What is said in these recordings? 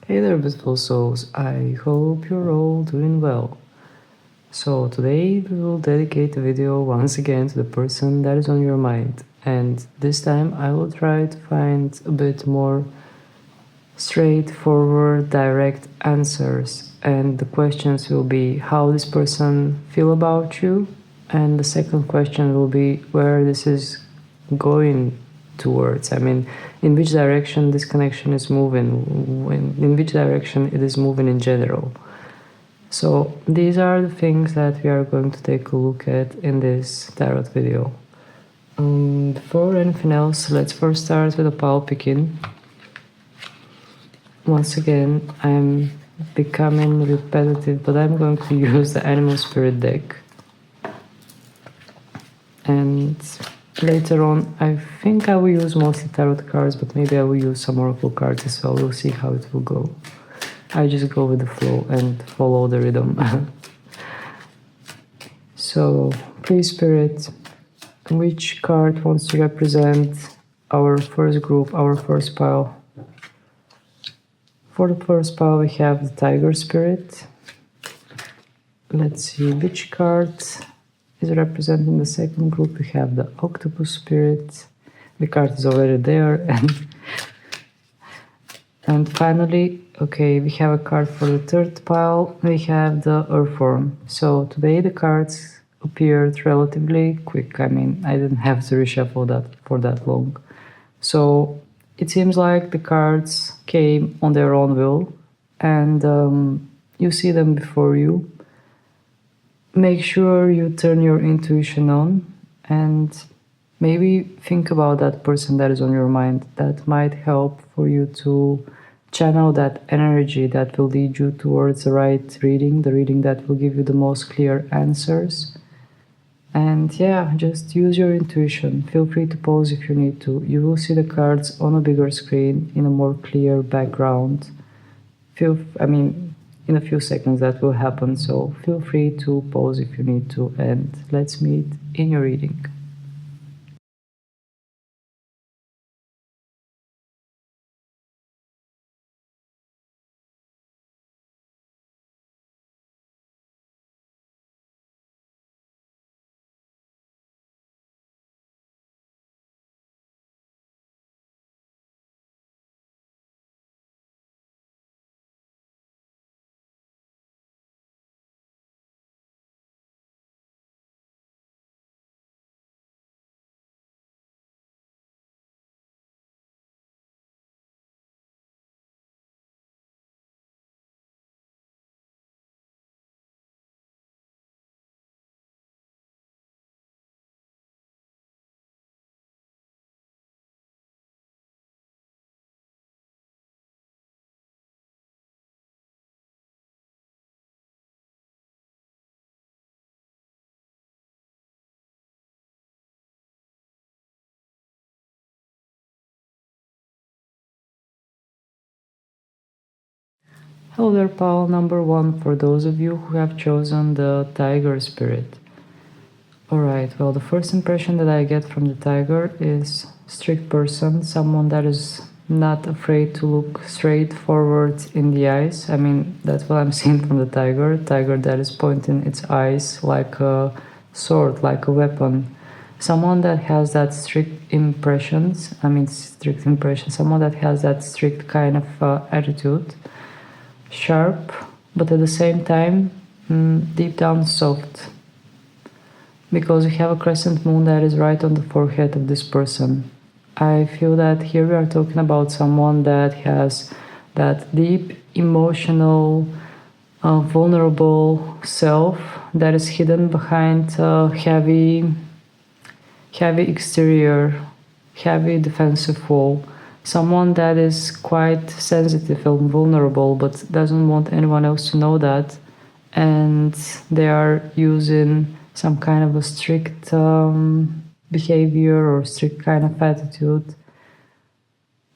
Hey there, beautiful souls. I hope you're all doing well. So, today we will dedicate the video once again to the person that is on your mind. And this time I will try to find a bit more straightforward, direct answers. And the questions will be how this person feel about you. And the second question will be where this is going towards. I mean, in which direction this connection is moving, in which direction it is moving in general. So these are the things that we are going to take a look at in this tarot video. Before anything else, let's first start with a pile picking. Once again, I'm becoming repetitive, but I'm going to use the Animal Spirit deck. And later on, I think I will use mostly tarot cards, but maybe I will use some oracle cards as well. We'll see how it will go. I just go with the flow and follow the rhythm. So, please, Spirit, which card wants to represent our first group, our first pile? For the first pile, we have the Tiger Spirit. Let's see which card is representing the second group. We have the Octopus Spirit. The card is already there. And finally, okay, we have a card for the third pile. We have the Earthworm. So today the cards appeared relatively quick. I mean, I didn't have to reshuffle that for that long. So it seems like the cards came on their own will, and you see them before you. Make sure you turn your intuition on and maybe think about that person that is on your mind. That might help for you to channel that energy that will lead you towards the right reading, the reading that will give you the most clear answers. And yeah, just use your intuition. Feel free to pause if you need to. You will see the cards on a bigger screen in a more clear background. In a few seconds that will happen, so feel free to pause if you need to, and let's meet in your reading. Hello there, pile number 1, for those of you who have chosen the Tiger Spirit. Alright, well, the first impression that I get from the Tiger is strict person, someone that is not afraid to look straight forward in the eyes. I mean, that's what I'm seeing from the Tiger. Tiger that is pointing its eyes like a sword, like a weapon. Someone that has that strict impression, someone that has that strict kind of attitude. Sharp, but at the same time deep down soft, because we have a crescent moon that is right on the forehead of this person. I feel that here we are talking about someone that has that deep emotional vulnerable self that is hidden behind a heavy exterior, heavy defensive wall. Someone that is quite sensitive and vulnerable, but doesn't want anyone else to know that, and they are using some kind of a strict behavior or strict kind of attitude.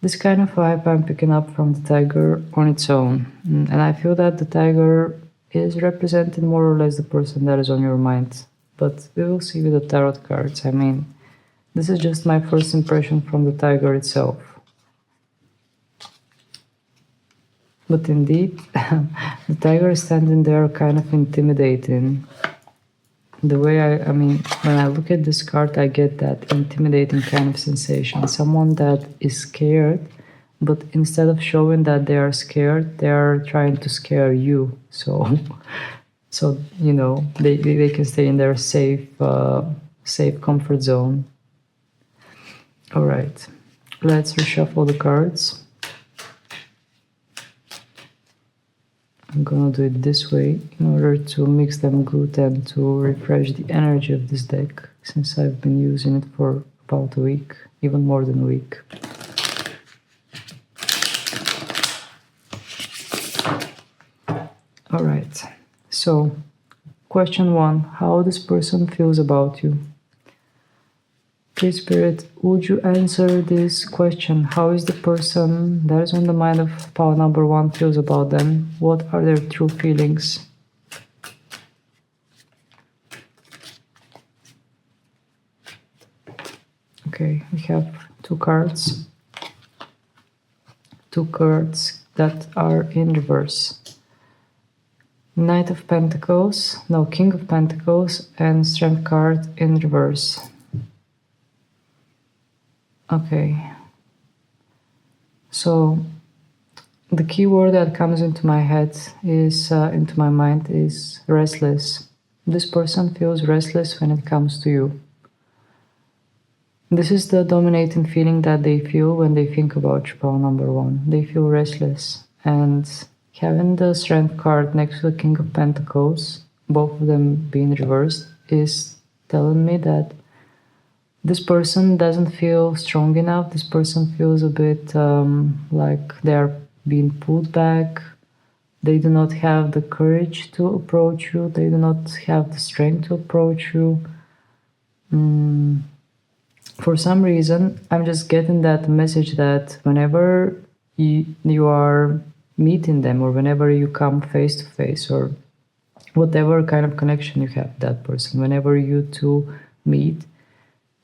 This kind of vibe I'm picking up from the Tiger on its own, and I feel that the Tiger is representing more or less the person that is on your mind, but we will see with the tarot cards. I mean, this is just my first impression from the Tiger itself. But indeed, the tiger is standing there kind of intimidating. The way I mean, when I look at this card, I get that intimidating kind of sensation. Someone that is scared, but instead of showing that they are scared, they are trying to scare you. So, so you know, they can stay in their safe comfort zone. All right, let's reshuffle the cards. I'm gonna do it this way in order to mix them good and to refresh the energy of this deck, since I've been using it for about a week, even more than a week. All right, so question 1, how this person feels about you? Please, Spirit, would you answer this question? How is the person that is on the mind of pile number 1 feels about them? What are their true feelings? Okay, we have two cards that are in reverse. Knight of Pentacles, no, King of Pentacles, and Strength card in reverse. Okay, so the key word that comes into my head is, into my mind, is restless. This person feels restless when it comes to you. This is the dominating feeling that they feel when they think about pile number 1. They feel restless, and having the Strength card next to the King of Pentacles, both of them being reversed, is telling me that this person doesn't feel strong enough. This person feels a bit like they're being pulled back. They do not have the courage to approach you. They do not have the strength to approach you. For some reason, I'm just getting that message that whenever you are meeting them, or whenever you come face to face, or whatever kind of connection you have with that person, whenever you two meet,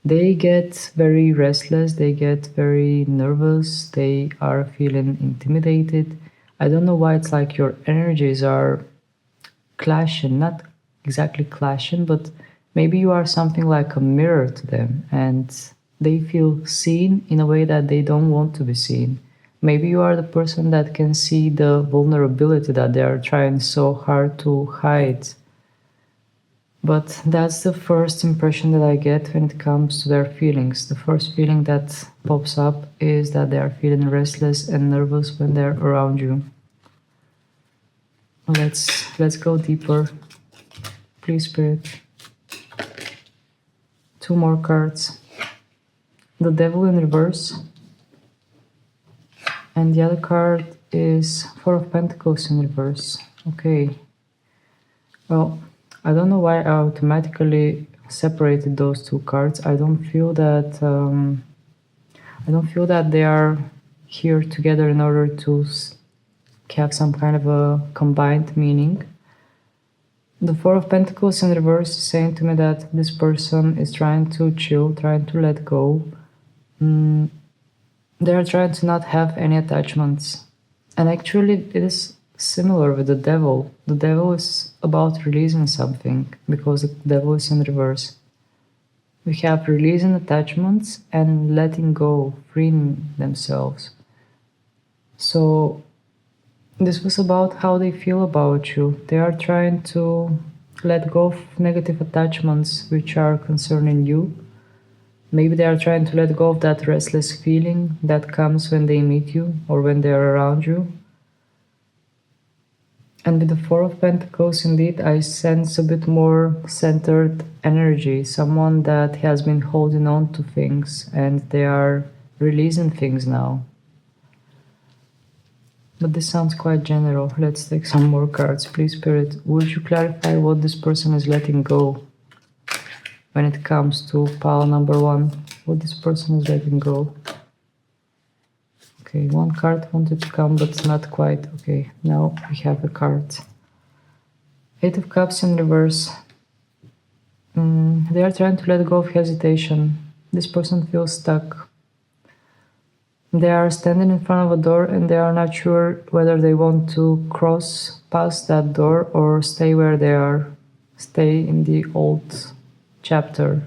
they get very restless, they get very nervous, they are feeling intimidated. I don't know why, it's like your energies are clashing, not exactly clashing, but maybe you are something like a mirror to them, and they feel seen in a way that they don't want to be seen. Maybe you are the person that can see the vulnerability that they are trying so hard to hide. But that's the first impression that I get when it comes to their feelings. The first feeling that pops up is that they are feeling restless and nervous when they're around you. Let's go deeper. Please, Spirit. 2 more cards. The Devil in reverse. And the other card is 4 of Pentacles in reverse. Okay. Well, I don't know why I automatically separated those 2 cards. I don't feel that they are here together in order to have some kind of a combined meaning. The 4 of Pentacles in reverse is saying to me that this person is trying to chill, trying to let go. They are trying to not have any attachments. And actually it is similar with the Devil. The Devil is about releasing something, because the Devil is in reverse. We have releasing attachments and letting go, freeing themselves. So this was about how they feel about you. They are trying to let go of negative attachments which are concerning you. Maybe they are trying to let go of that restless feeling that comes when they meet you or when they are around you. And with the 4 of Pentacles, indeed, I sense a bit more centered energy. Someone that has been holding on to things and they are releasing things now. But this sounds quite general. Let's take some more cards. Please, Spirit, would you clarify what this person is letting go when it comes to pile number 1? What this person is letting go? Okay, 1 card wanted to come, but not quite. Okay, now we have a card. 8 of Cups in reverse. They are trying to let go of hesitation. This person feels stuck. They are standing in front of a door and they are not sure whether they want to cross past that door or stay where they are, stay in the old chapter.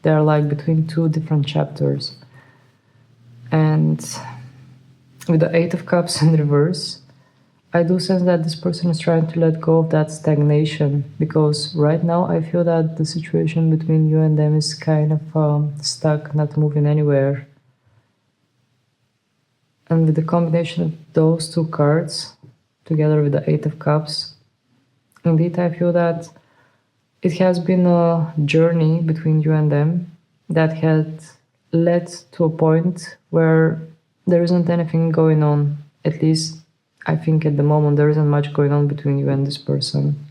They are like between two different chapters. And with the Eight of Cups in reverse, I do sense that this person is trying to let go of that stagnation, because right now I feel that the situation between you and them is kind of stuck, not moving anywhere. And with the combination of those two cards, together with the Eight of Cups, indeed I feel that it has been a journey between you and them that had led to a point where there isn't anything going on. At least I think at the moment there isn't much going on between you and this person.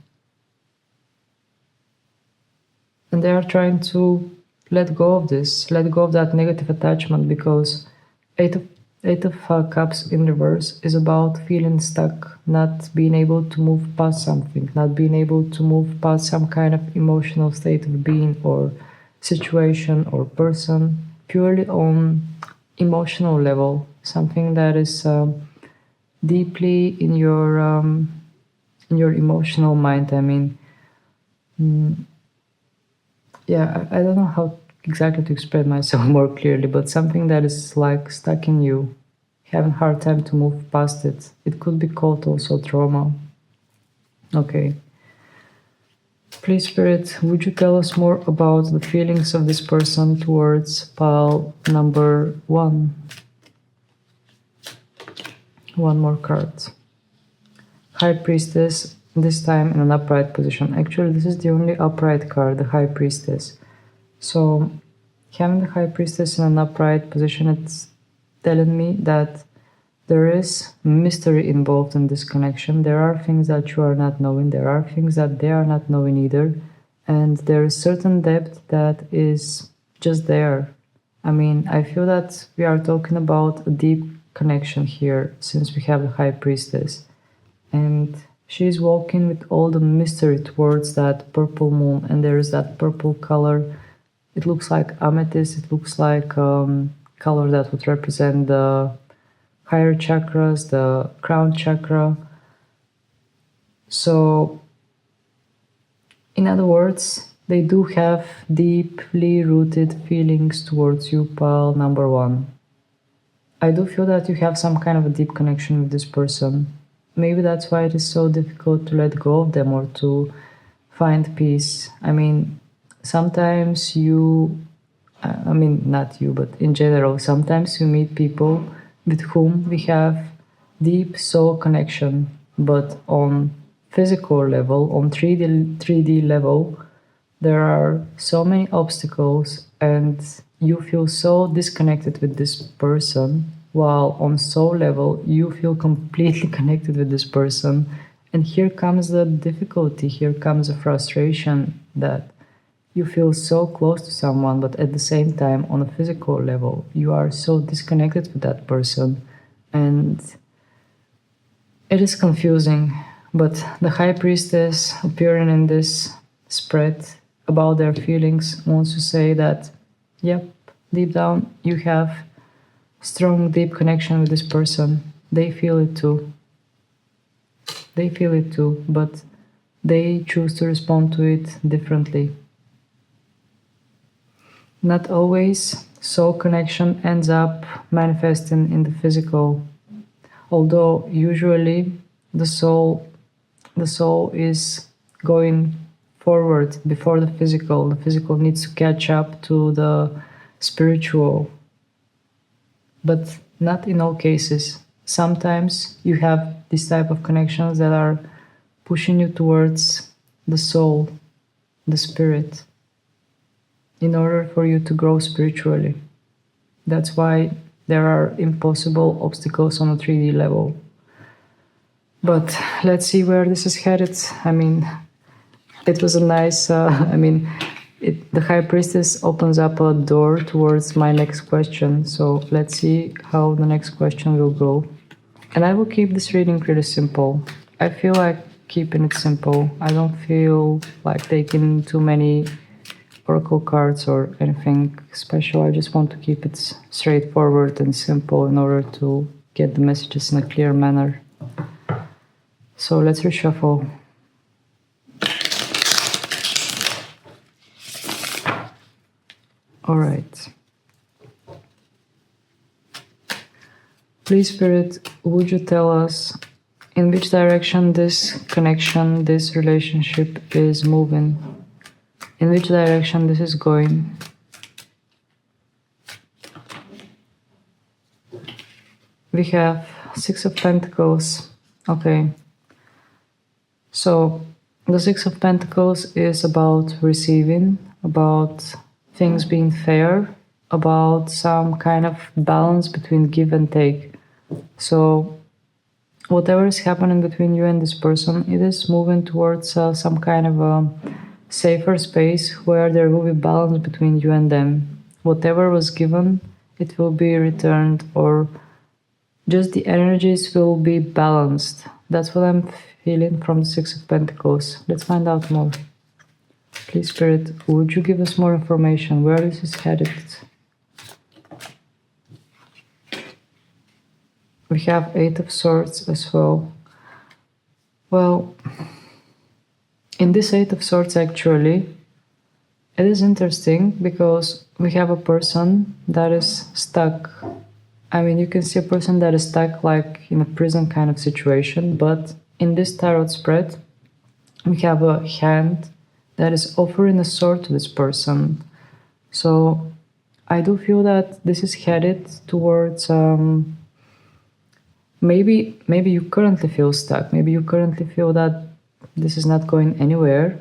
And they are trying to let go of this, let go of that negative attachment, because Eight of Cups in reverse is about feeling stuck, not being able to move past something, not being able to move past some kind of emotional state of being or situation or person, purely on emotional level, something that is deeply in your emotional mind. I mean, yeah, I don't know how exactly to explain myself more clearly, but something that is like stuck in you, having a hard time to move past it. It could be called also trauma. Okay. Please, Spirit, would you tell us more about the feelings of this person towards pile number 1? One more card. High Priestess, this time in an upright position. Actually, this is the only upright card, the High Priestess. So, having the High Priestess in an upright position, it's telling me that there is mystery involved in this connection. There are things that you are not knowing. There are things that they are not knowing either. And there is certain depth that is just there. I mean, I feel that we are talking about a deep connection here, since we have the High Priestess. And she's walking with all the mystery towards that purple moon. And there is that purple color. It looks like amethyst. It looks like color that would represent the higher chakras, the crown chakra. So, in other words, they do have deeply rooted feelings towards you, pile number 1. I do feel that you have some kind of a deep connection with this person. Maybe that's why it is so difficult to let go of them or to find peace. I mean, sometimes not you, but in general, sometimes you meet people with whom we have deep soul connection, but on physical level, on 3D level, there are so many obstacles and you feel so disconnected with this person, while on soul level, you feel completely connected with this person. And here comes the difficulty, here comes the frustration that you feel so close to someone, but at the same time, on a physical level, you are so disconnected with that person. And it is confusing, but the High Priestess appearing in this spread about their feelings wants to say that, yep, deep down you have strong, deep connection with this person. They feel it too. They feel it too, but they choose to respond to it differently. Not always soul connection ends up manifesting in the physical, although usually the soul is going forward before the physical. The physical needs to catch up to the spiritual, but not in all cases. Sometimes you have this type of connections that are pushing you towards the soul, the spirit, in order for you to grow spiritually. That's why there are impossible obstacles on a 3D level. But let's see where this is headed. I mean, it was a nice, the High Priestess opens up a door towards my next question. So let's see how the next question will go. And I will keep this reading pretty simple. I feel like keeping it simple. I don't feel like taking too many oracle cards or anything special. I just want to keep it straightforward and simple in order to get the messages in a clear manner. So let's reshuffle. All right. Please, Spirit, would you tell us in which direction this connection, this relationship is moving? In which direction this is going? We have Six of Pentacles. Okay. So the Six of Pentacles is about receiving, about things being fair, about some kind of balance between give and take. So whatever is happening between you and this person, it is moving towards some kind of a safer space where there will be balance between you and them. Whatever was given, it will be returned, or just the energies will be balanced. That's what I'm feeling from the Six of Pentacles. Let's find out more. Please, Spirit, would you give us more information? Where this is headed? We have Eight of Swords as well. Well, in this Eight of Swords, actually, it is interesting because we have a person that is stuck. I mean, you can see a person that is stuck like in a prison kind of situation, but in this tarot spread, we have a hand that is offering a sword to this person. So I do feel that this is headed towards maybe you currently feel stuck. Maybe you currently feel that this is not going anywhere,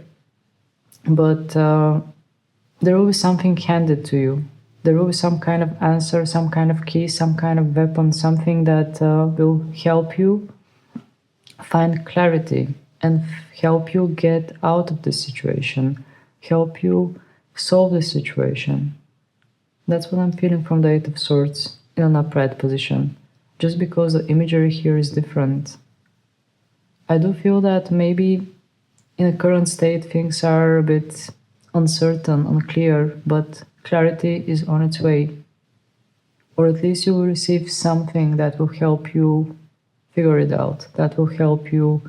but there will be something handed to you. There will be some kind of answer, some kind of key, some kind of weapon, something that will help you find clarity and help you get out of this situation, help you solve this situation. That's what I'm feeling from the Eight of Swords in an upright position, just because the imagery here is different. I do feel that maybe in a current state things are a bit uncertain, unclear, but clarity is on its way. Or at least you will receive something that will help you figure it out, that will help you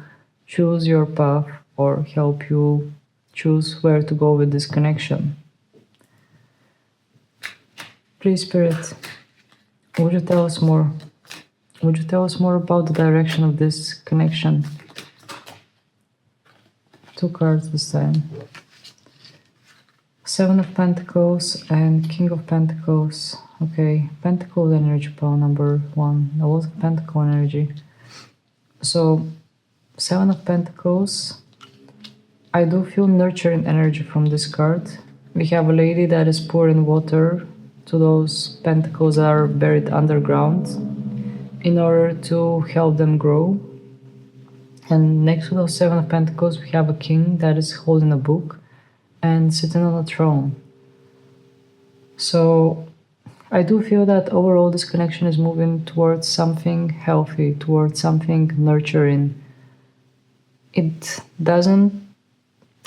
choose your path or help you choose where to go with this connection. Please, Spirit, would you tell us more? Would you tell us more about the direction of this connection? Two cards this time. Seven of Pentacles and King of Pentacles. Okay, Pentacle energy pile number 1. That was Pentacle energy. So, Seven of Pentacles. I do feel nurturing energy from this card. We have a lady that is pouring water to those pentacles that are buried underground in order to help them grow. And next to those Seven of Pentacles, we have a king that is holding a book and sitting on a throne. So I do feel that overall this connection is moving towards something healthy, towards something nurturing.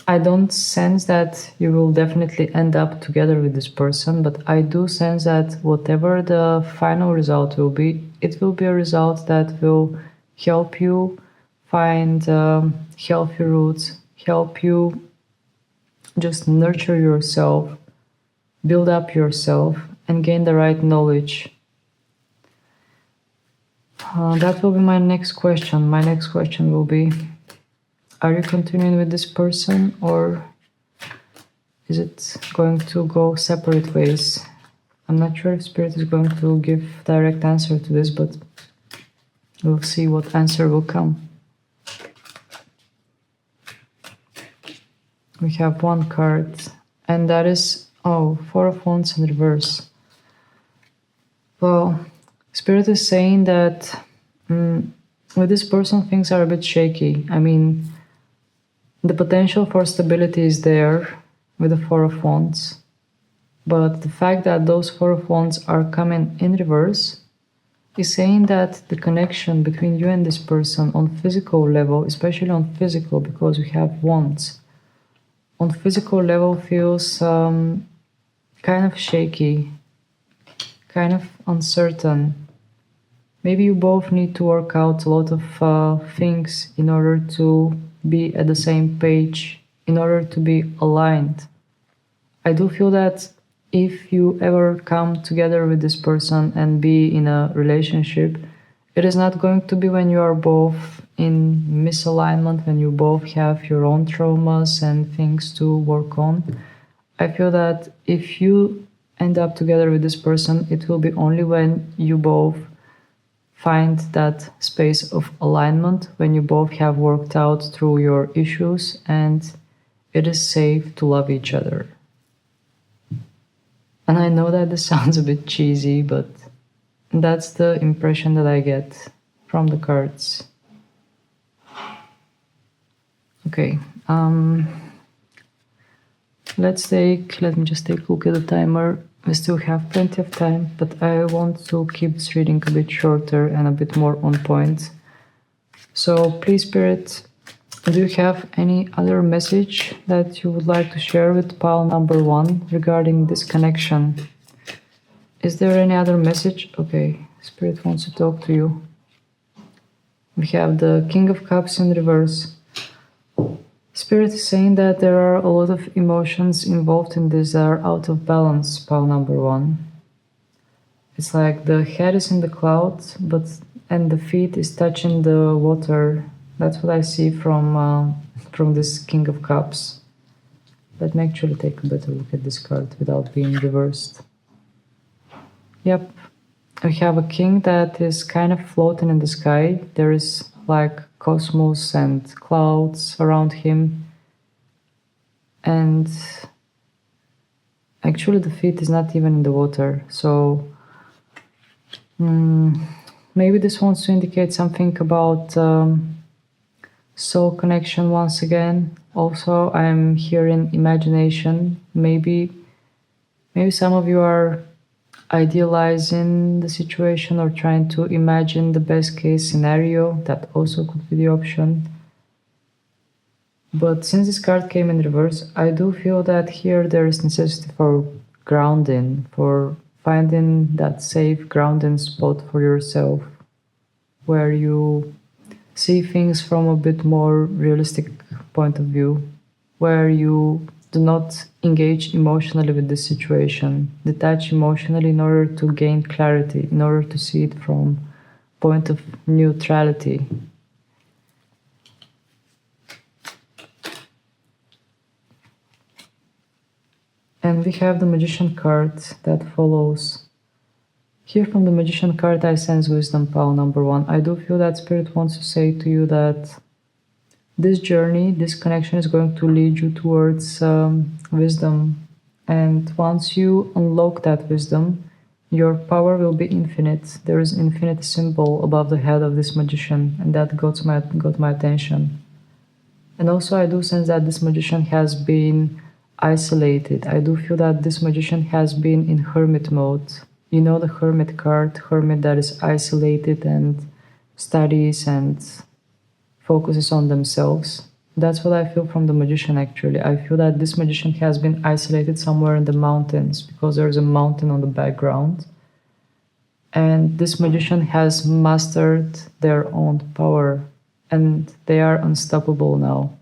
I don't sense that you will definitely end up together with this person, but I do sense that whatever the final result will be, it will be a result that will help you find healthy roots, help you just nurture yourself, build up yourself, and gain the right knowledge. That will be my next question. My next question will be, are you continuing with this person, or is it going to go separate ways? I'm not sure if Spirit is going to give direct answer to this, but we'll see what answer will come. We have one card, and that is, Four of Wands in reverse. Well, Spirit is saying that with this person things are a bit shaky. I mean, the potential for stability is there with the Four of Wands, but the fact that those Four of Wands are coming in reverse is saying that the connection between you and this person on physical level, especially on physical, because we have Wands, on physical level feels kind of shaky, kind of uncertain. Maybe you both need to work out a lot of things in order to be at the same page, in order to be aligned. I do feel that if you ever come together with this person and be in a relationship, it is not going to be when you are both in misalignment, when you both have your own traumas and things to work on. I feel that if you end up together with this person, it will be only when you both find that space of alignment, when you both have worked out through your issues and it is safe to love each other. And I know that this sounds a bit cheesy, but that's the impression that I get from the cards. Okay, let me just take a look at the timer. We still have plenty of time, but I want to keep this reading a bit shorter and a bit more on point. So please, Spirit, do you have any other message that you would like to share with pile number 1 regarding this connection? Is there any other message? Okay, Spirit wants to talk to you. We have the King of Cups in reverse. Spirit is saying that there are a lot of emotions involved in this that are out of balance, pile number 1. It's like the head is in the clouds, and the feet is touching the water. That's what I see from this King of Cups. Let me actually take a better look at this card without being reversed. Yep, we have a king that is kind of floating in the sky. There is like cosmos and clouds around him, and actually the feet is not even in the water, so maybe this wants to indicate something about soul connection once again. Also, I'm hearing imagination. Maybe some of you are idealizing the situation or trying to imagine the best case scenario. That also could be the option. But since this card came in reverse, I do feel that here there is necessity for grounding, for finding that safe grounding spot for yourself, where you see things from a bit more realistic point of view, where you do not engage emotionally with this situation, detach emotionally in order to gain clarity, in order to see it from point of neutrality. And we have the Magician card that follows. Here from the Magician card I sense wisdom, pile number 1. I do feel that Spirit wants to say to you that this journey, this connection is going to lead you towards wisdom. And once you unlock that wisdom, your power will be infinite. There is an infinite symbol above the head of this magician, and that got my attention. And also I do sense that this magician has been isolated. I do feel that this magician has been in hermit mode. You know the hermit card, hermit that is isolated and studies and focuses on themselves. That's what I feel from the magician actually. I feel that this magician has been isolated somewhere in the mountains because there's a mountain on the background. And this magician has mastered their own power and they are unstoppable now.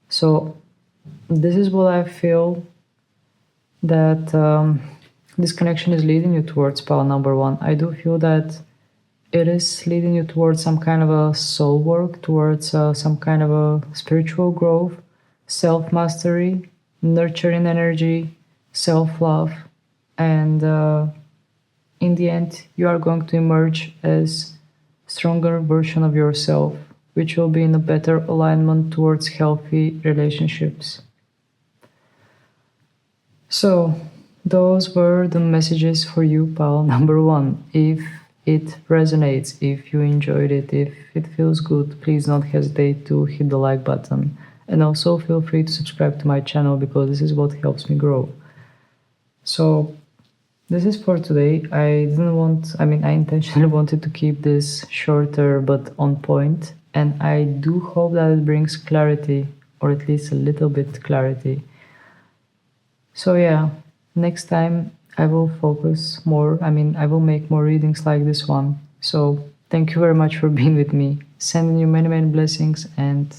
So this is what I feel that this connection is leading you towards, pile number 1. I do feel that it is leading you towards some kind of a soul work, towards some kind of a spiritual growth, self-mastery, nurturing energy, self-love, and in the end you are going to emerge as a stronger version of yourself, which will be in a better alignment towards healthy relationships. So those were the messages for you, pile number 1. If it resonates, if you enjoyed it, if it feels good, please don't hesitate to hit the like button. And also feel free to subscribe to my channel because this is what helps me grow. So this is for today. I intentionally wanted to keep this shorter but on point. And I do hope that it brings clarity or at least a little bit clarity. So yeah, next time I will focus more, I will make more readings like this one. So thank you very much for being with me. Sending you many, many blessings and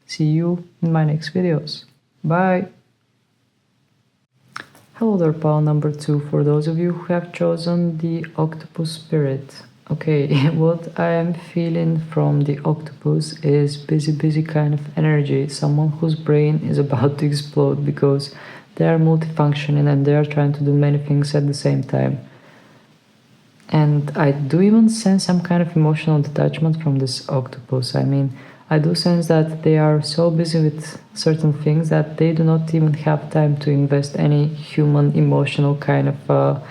see you in my next videos. Bye! Hello there, pal number 2, for those of you who have chosen the Octopus spirit. Okay, what I am feeling from the Octopus is busy kind of energy, someone whose brain is about to explode because they are multifunctioning and they are trying to do many things at the same time. And I do even sense some kind of emotional detachment from this Octopus. I do sense that they are so busy with certain things that they do not even have time to invest any human emotional kind of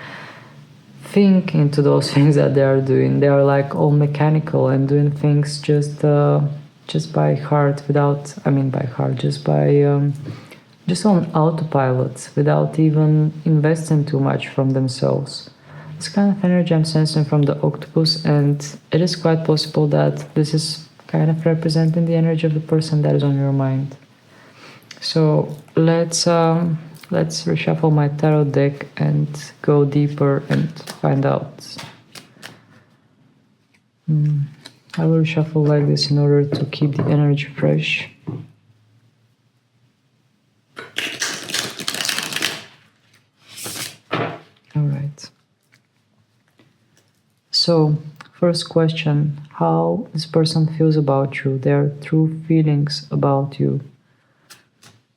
thing into those things that they are doing. They are like all mechanical and doing things just by heart, just on autopilot, without even investing too much from themselves. This kind of energy I'm sensing from the Octopus, and it is quite possible that this is kind of representing the energy of the person that is on your mind. So let's reshuffle my tarot deck and go deeper and find out. I will reshuffle like this in order to keep the energy fresh. Alright. So, first question, how this person feels about you, their true feelings about you.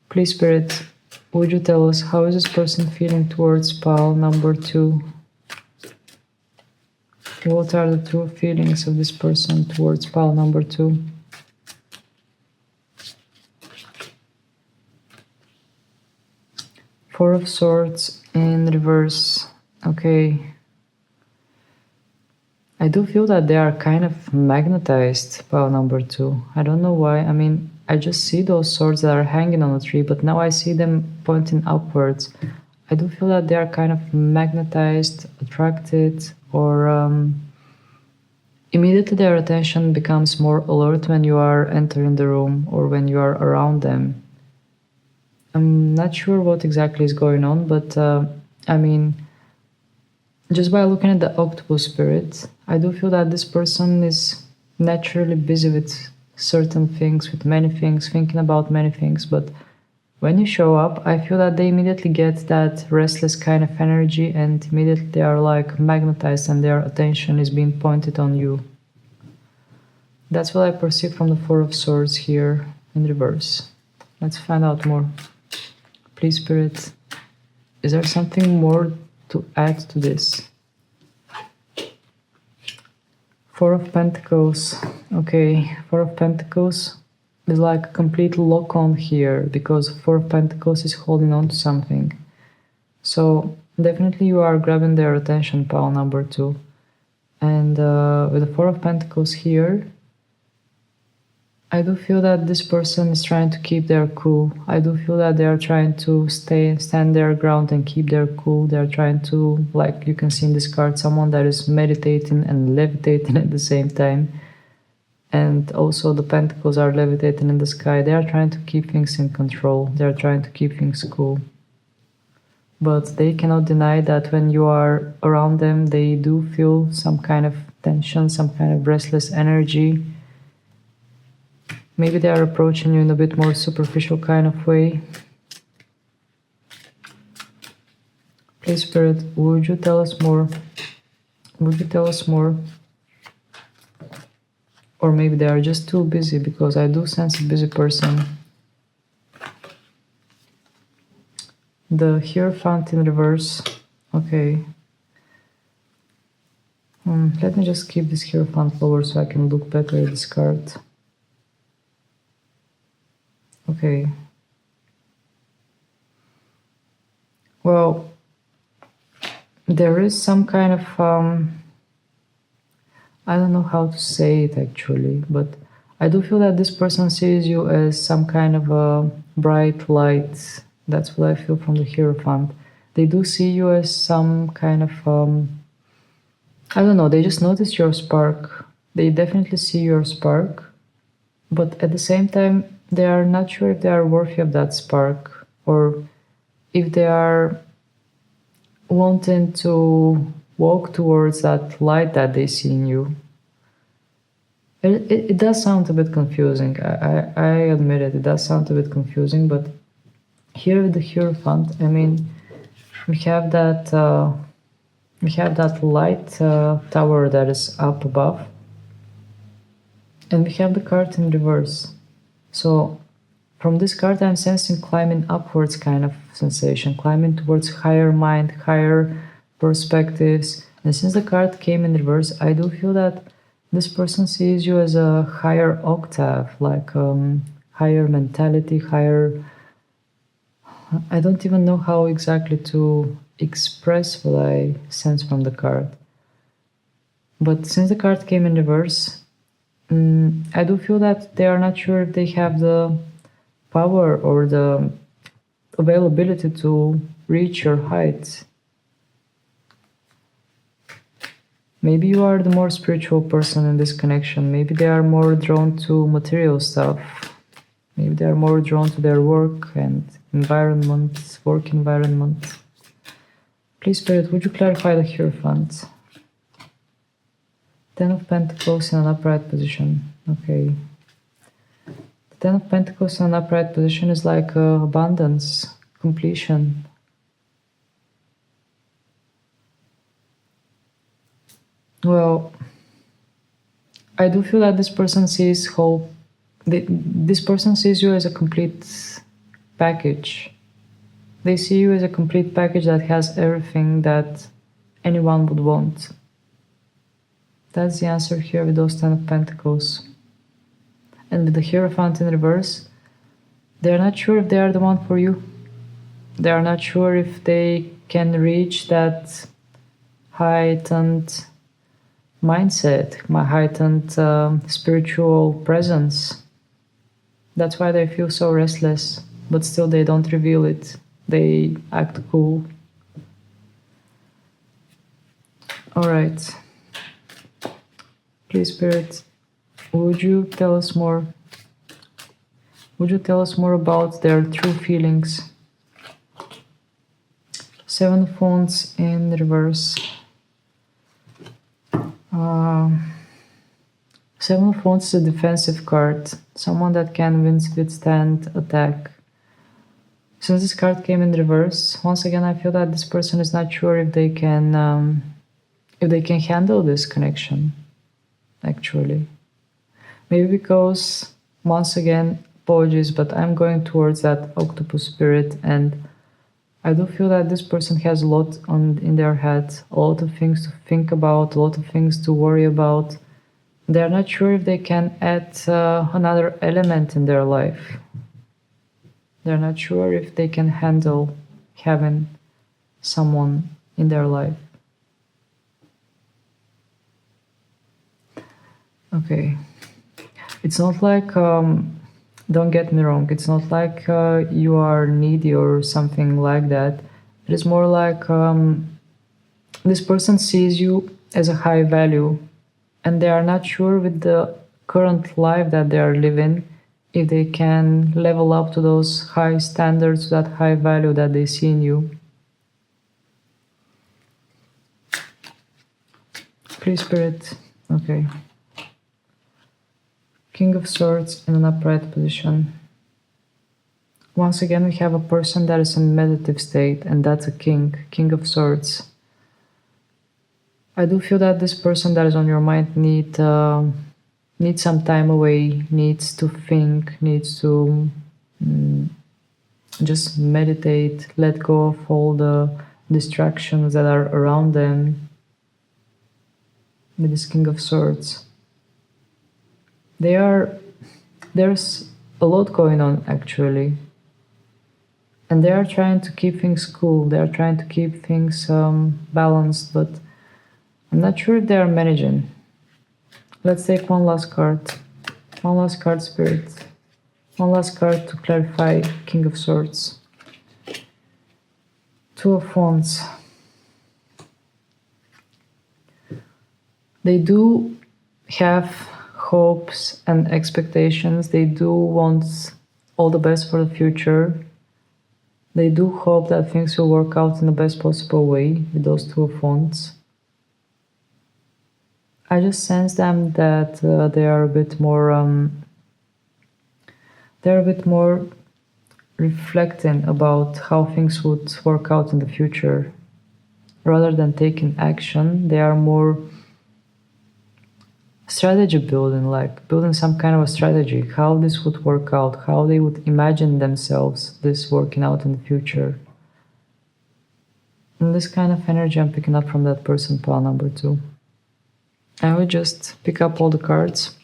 Please, Spirit, would you tell us how is this person feeling towards pile number 2? What are the true feelings of this person towards pile number 2? Four of Swords in reverse. Okay. I do feel that they are kind of magnetized, pile number 2. I don't know why. I just see those swords that are hanging on a tree, but now I see them pointing upwards. I do feel that they are kind of magnetized, attracted, or immediately their attention becomes more alert when you are entering the room or when you are around them. I'm not sure what exactly is going on, but just by looking at the Octopus spirit, I do feel that this person is naturally busy with certain things, with many things, thinking about many things, but when you show up, I feel that they immediately get that restless kind of energy and immediately they are like magnetized and their attention is being pointed on you. That's what I perceive from the Four of Swords here in reverse. Let's find out more. Please, Spirit, is there something more to add to this? Four of Pentacles. Okay, Four of Pentacles is like a complete lock on here because Four of Pentacles is holding on to something. So definitely you are grabbing their attention, pile number 2. And with the Four of Pentacles here, I do feel that this person is trying to keep their cool. I do feel that they are trying to stand their ground and keep their cool. They are trying to, like you can see in this card, someone that is meditating and levitating at the same time. And also the pentacles are levitating in the sky. They are trying to keep things in control. They are trying to keep things cool. But they cannot deny that when you are around them, they do feel some kind of tension, some kind of restless energy. Maybe they are approaching you in a bit more superficial kind of way. Please, Spirit, would you tell us more? Would you tell us more? Or maybe they are just too busy, because I do sense a busy person. The Hierophant in reverse. Okay. Let me just keep this Hierophant lower so I can look better at this card. Okay. Well, there is some kind of, I don't know how to say it actually, but I do feel that this person sees you as some kind of a bright light. That's what I feel from the Hierophant. They do see you as some kind of, I don't know, they just notice your spark. They definitely see your spark, but at the same time, they are not sure if they are worthy of that spark, or if they are wanting to walk towards that light that they see in you. It does sound a bit confusing. I admit it. It does sound a bit confusing, but here with the Hierophant, I mean, we have that light tower that is up above, and we have the card in reverse. So from this card, I'm sensing climbing upwards kind of sensation, climbing towards higher mind, higher perspectives. And since the card came in reverse, I do feel that this person sees you as a higher octave, like higher mentality, higher... I don't even know how exactly to express what I sense from the card. But since the card came in reverse, I do feel that they are not sure if they have the power or the availability to reach your heights. Maybe you are the more spiritual person in this connection. Maybe they are more drawn to material stuff. Maybe they are more drawn to their work and environment, work environment. Please, Spirit, would you clarify the Hierophant? 10 of Pentacles in an upright position. Okay. The 10 of Pentacles in an upright position is like abundance, completion. Well, I do feel that this person sees hope. This person sees you as a complete package. They see you as a complete package that has everything that anyone would want. That's the answer here with those 10 of Pentacles. And with the Hierophant in reverse, they're not sure if they are the one for you. They are not sure if they can reach that heightened mindset, my heightened spiritual presence. That's why they feel so restless, but still they don't reveal it. They act cool. All right. Please, Spirit, would you tell us more? Would you tell us more about their true feelings? 7 of Wands in reverse. 7 of Wands is a defensive card, someone that can withstand attack. Since this card came in reverse, once again I feel that this person is not sure if they can handle this connection, actually. Maybe because, once again, apologies, but I'm going towards that Octopus spirit, and I do feel that this person has a lot in their head, a lot of things to think about, a lot of things to worry about. They're not sure if they can add another element in their life. They're not sure if they can handle having someone in their life. Okay. It's not like, don't get me wrong, it's not like you are needy or something like that. It is more like this person sees you as a high value, and they are not sure with the current life that they are living if they can level up to those high standards, that high value that they see in you. Please, Spirit. Okay. King of Swords in an upright position. Once again, we have a person that is in meditative state, and that's a king, King of Swords. I do feel that this person that is on your mind needs some time away, needs to think, needs to just meditate, let go of all the distractions that are around them with this King of Swords. There's a lot going on, actually, and they are trying to keep things cool, they are trying to keep things balanced, but I'm not sure if they are managing. Let's take one last card, Spirit, one last card to clarify King of Swords. 2 of Wands. They do have hopes and expectations. They do want all the best for the future. They do hope that things will work out in the best possible way with those two of wands. I just sense them that they are a bit more reflecting about how things would work out in the future. Rather than taking action, they are more strategy building, like building some kind of a strategy, how this would work out, how they would imagine themselves this working out in the future. And this kind of energy I'm picking up from that person, pile number 2. I will just pick up all the cards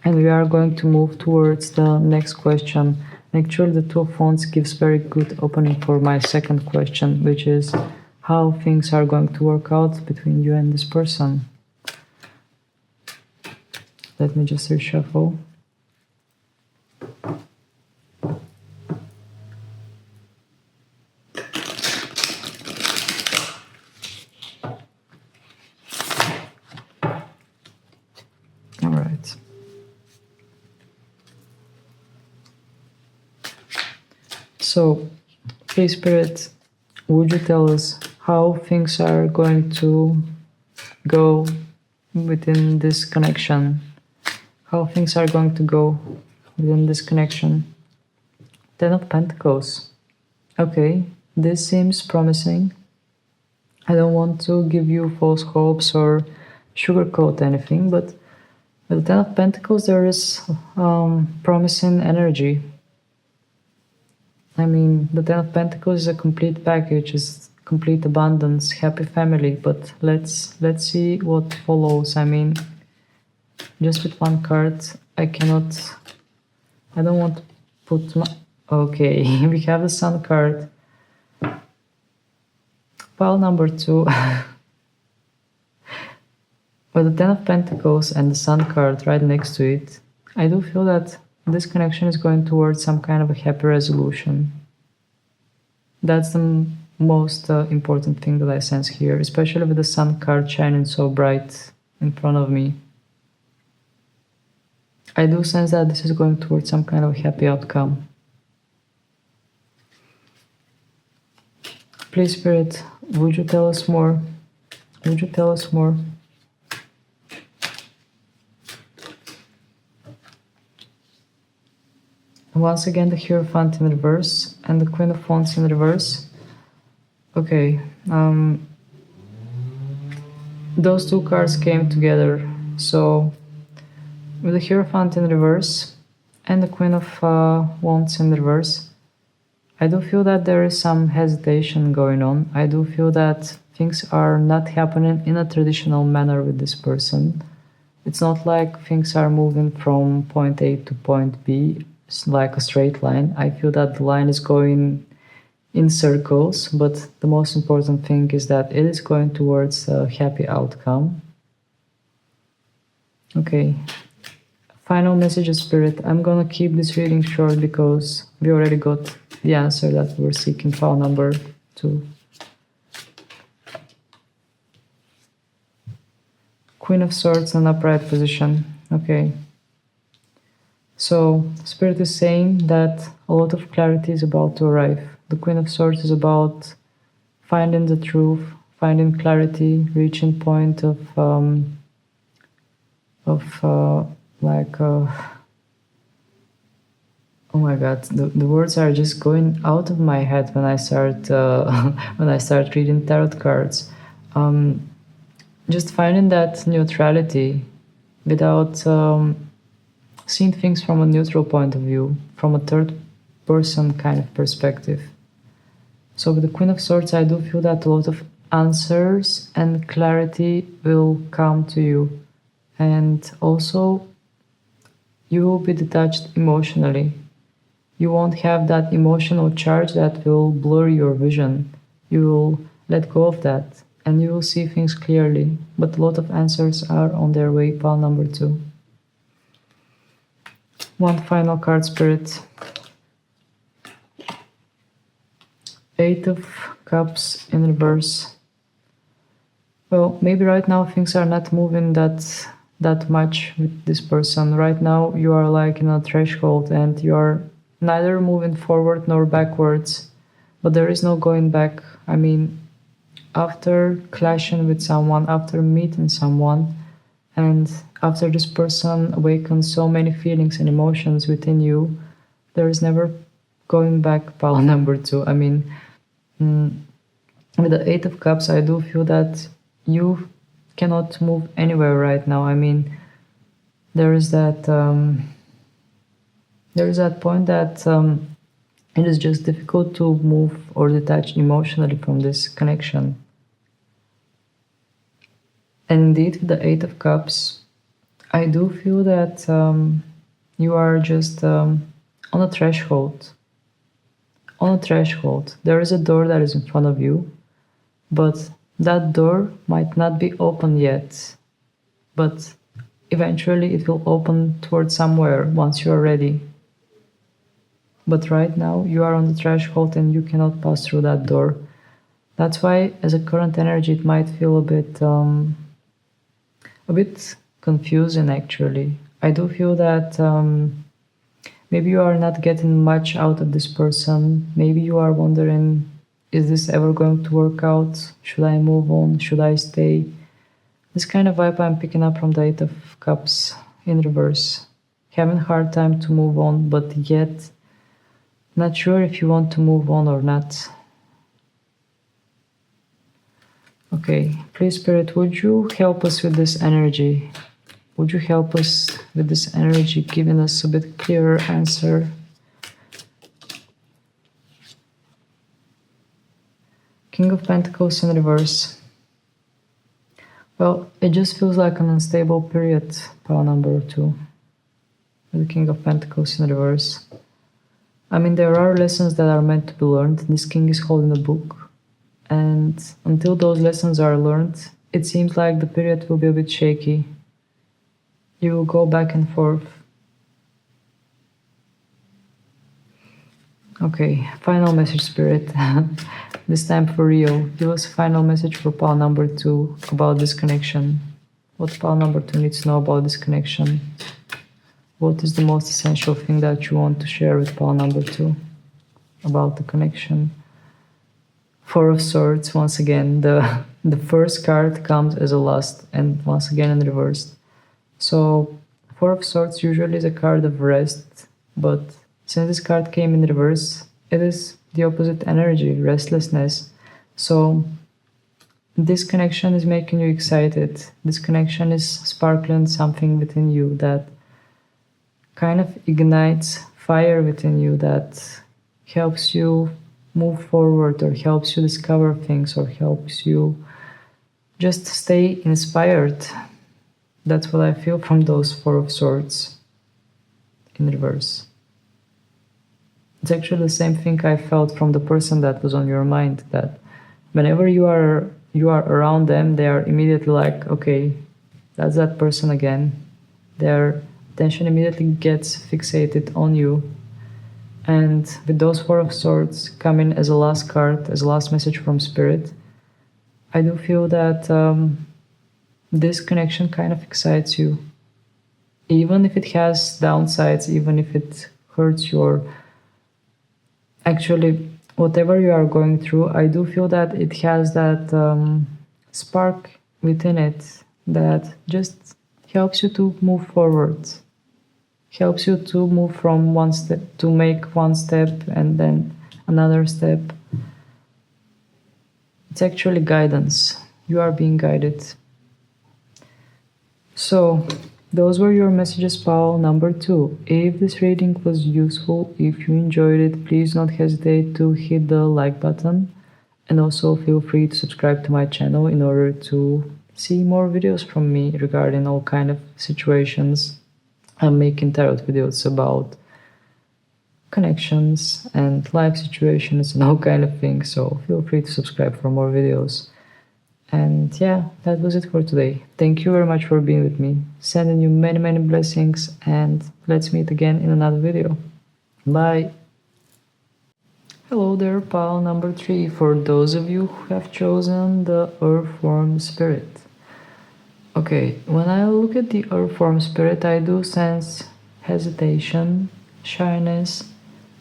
and we are going to move towards the next question. Actually, the Two of Wands gives very good opening for my second question, which is how things are going to work out between you and this person. Let me just reshuffle. All right. So, please, Spirit, would you tell us how things are going to go within this connection? How things are going to go within this connection? 10 of Pentacles. Okay, this seems promising. I don't want to give you false hopes or sugarcoat anything, but with the 10 of Pentacles there is promising energy. I mean, the 10 of Pentacles is a complete package, is complete abundance, happy family, but let's see what follows. I mean, just with one card, I don't want to put my... Okay, we have the Sun card. Pile number 2. With the 10 of Pentacles and the Sun card right next to it, I do feel that this connection is going towards some kind of a happy resolution. That's the most important thing that I sense here, especially with the Sun card shining so bright in front of me. I do sense that this is going towards some kind of happy outcome. Please, Spirit, would you tell us more? Would you tell us more? Once again, the Hierophant in reverse and the Queen of Wands in reverse. Okay, those two cards came together, so with the Hierophant in reverse and the Queen of Wands in reverse, I do feel that there is some hesitation going on. I do feel that things are not happening in a traditional manner with this person. It's not like things are moving from point A to point B. It's like a straight line. I feel that the line is going in circles, but the most important thing is that it is going towards a happy outcome. Okay. Final message of Spirit. I'm gonna keep this reading short because we already got the answer that we were seeking. File number 2. Queen of Swords in upright position. Okay. So Spirit is saying that a lot of clarity is about to arrive. The Queen of Swords is about finding the truth, finding clarity, reaching point of oh my god, the words are just going out of my head when I start when I start reading tarot cards. Just finding that neutrality without seeing things from a neutral point of view, from a third person kind of perspective. So with the Queen of Swords, I do feel that a lot of answers and clarity will come to you. And also, you will be detached emotionally. You won't have that emotional charge that will blur your vision. You will let go of that and you will see things clearly. But a lot of answers are on their way. Pile number 2. One final card, Spirit. 8 of Cups in reverse. Well, maybe right now things are not moving that much with this person. Right now you are like in a threshold and you are neither moving forward nor backwards, but there is no going back. I mean, after clashing with someone, after meeting someone, and after this person awakens so many feelings and emotions within you, there is never going back, pile number two. I mean, with the Eight of Cups, I do feel that you cannot move anywhere right now. I mean, there is that point that it is just difficult to move or detach emotionally from this connection. And indeed, with the Eight of Cups, I do feel that you are just on a threshold. On a threshold, there is a door that is in front of you, but that door might not be open yet. But eventually it will open towards somewhere once you are ready. But right now you are on the threshold and you cannot pass through that door. That's why, as a current energy, it might feel a bit confusing actually. I do feel that maybe you are not getting much out of this person. Maybe you are wondering, is this ever going to work out? Should I move on? Should I stay? This kind of vibe I'm picking up from the Eight of Cups in reverse. Having a hard time to move on, but yet not sure if you want to move on or not. Okay, please Spirit, would you help us with this energy? Would you help us with this energy, giving us a bit clearer answer? King of Pentacles in reverse. Well, it just feels like an unstable period, pile number two. The King of Pentacles in reverse. I mean, there are lessons that are meant to be learned. This king is holding a book. And until those lessons are learned, it seems like the period will be a bit shaky. You will go back and forth. Okay, final message, Spirit. This time for real. Give us a final message for pile number two about this connection. What pile number two needs to know about this connection? What is the most essential thing that you want to share with pile number two about the connection? Four of Swords, once again, the first card comes as a last and once again in reverse. So Four of Swords usually is a card of rest, but since this card came in reverse, it is the opposite energy, restlessness. So this connection is making you excited. This connection is sparkling something within you that kind of ignites fire within you, that helps you move forward or helps you discover things or helps you just stay inspired. That's what I feel from those Four of Swords in reverse. It's actually the same thing I felt from the person that was on your mind, that whenever you are around them, they are immediately like, okay, that's that person again. Their attention immediately gets fixated on you. And with those Four of Swords coming as a last card, as a last message from Spirit, I do feel that this connection kind of excites you. Even if it has downsides, even if it hurts you, or actually whatever you are going through, I do feel that it has that spark within it that just helps you to move forward. Helps you to move from one step, to make one step and then another step. It's actually guidance. You are being guided. So, those were your messages, pile number two. If this reading was useful, if you enjoyed it, please don't hesitate to hit the like button. And also feel free to subscribe to my channel in order to see more videos from me regarding all kind of situations. I'm making tarot videos about connections and life situations and all kind of things, so feel free to subscribe for more videos. And yeah, that was it for today. Thank you very much for being with me. Sending you many blessings, and let's meet again in another video. Bye! Hello there, pile number three, for those of you who have chosen the Earthworm Spirit. Okay, when I look at the Earthworm Spirit, I do sense hesitation, shyness,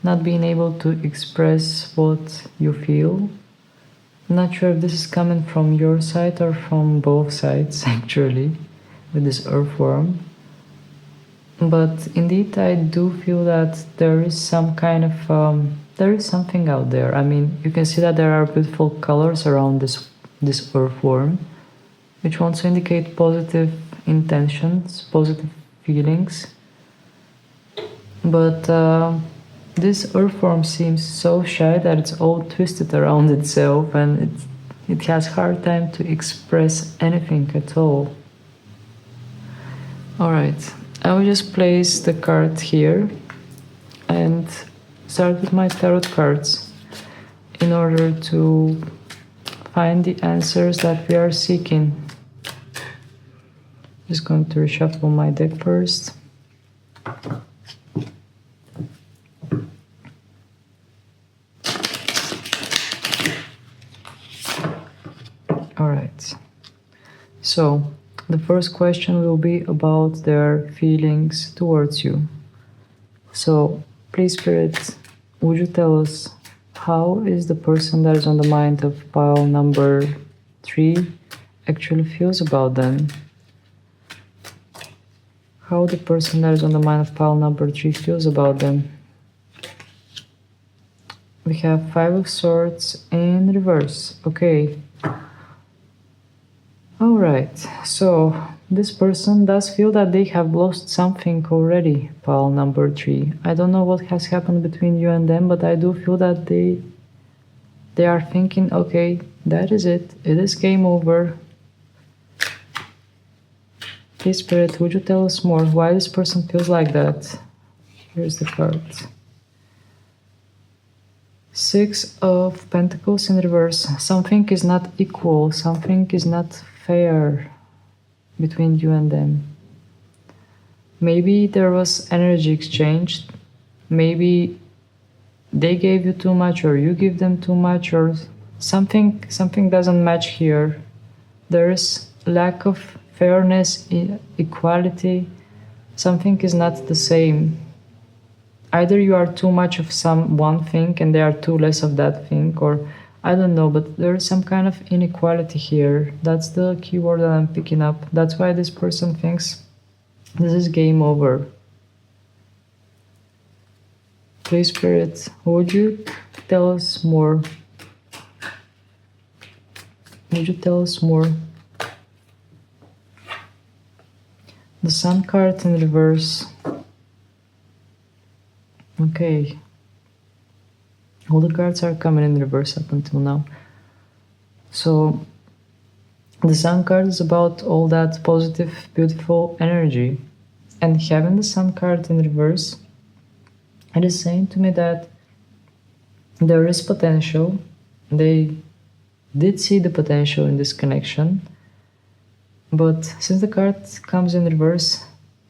not being able to express what you feel. I'm not sure if this is coming from your side or from both sides actually with this earthworm. But indeed, I do feel that there is some kind of there is something out there. I mean, you can see that there are beautiful colors around this earthworm, which wants to indicate positive intentions, positive feelings. But this earthworm seems so shy that it's all twisted around itself, and it has hard time to express anything at all. All right. I will just place the card here and start with my tarot cards in order to find the answers that we are seeking. Just going to reshuffle my deck first. All right. So the first question will be about their feelings towards you. So, please, Spirit, would you tell us how is the person that is on the mind of pile number 3 actually feels about them? How the person that is on the mind of pile number 3 feels about them? We have 5 of Swords in reverse. Okay. Alright, so this person does feel that they have lost something already, pile number 3. I don't know what has happened between you and them, but I do feel that they are thinking, okay, that is it is game over. Please, Spirit, would you tell us more why this person feels like that? Here's the card. 6 of Pentacles in reverse. Something is not equal, something is not fair between you and them. Maybe there was energy exchanged, maybe they gave you too much or you give them too much, or something doesn't match here. There's lack of fairness, equality, something is not the same. Either you are too much of one thing and they are too less of that thing, or I don't know, but there is some kind of inequality here. That's the keyword that I'm picking up. That's why this person thinks this is game over. Please, Spirit, would you tell us more? Would you tell us more? The Sun card in reverse. Okay. All the cards are coming in reverse up until now. So the Sun card is about all that positive, beautiful energy. And having the Sun card in reverse, it is saying to me that there is potential. They did see the potential in this connection. But since the card comes in reverse,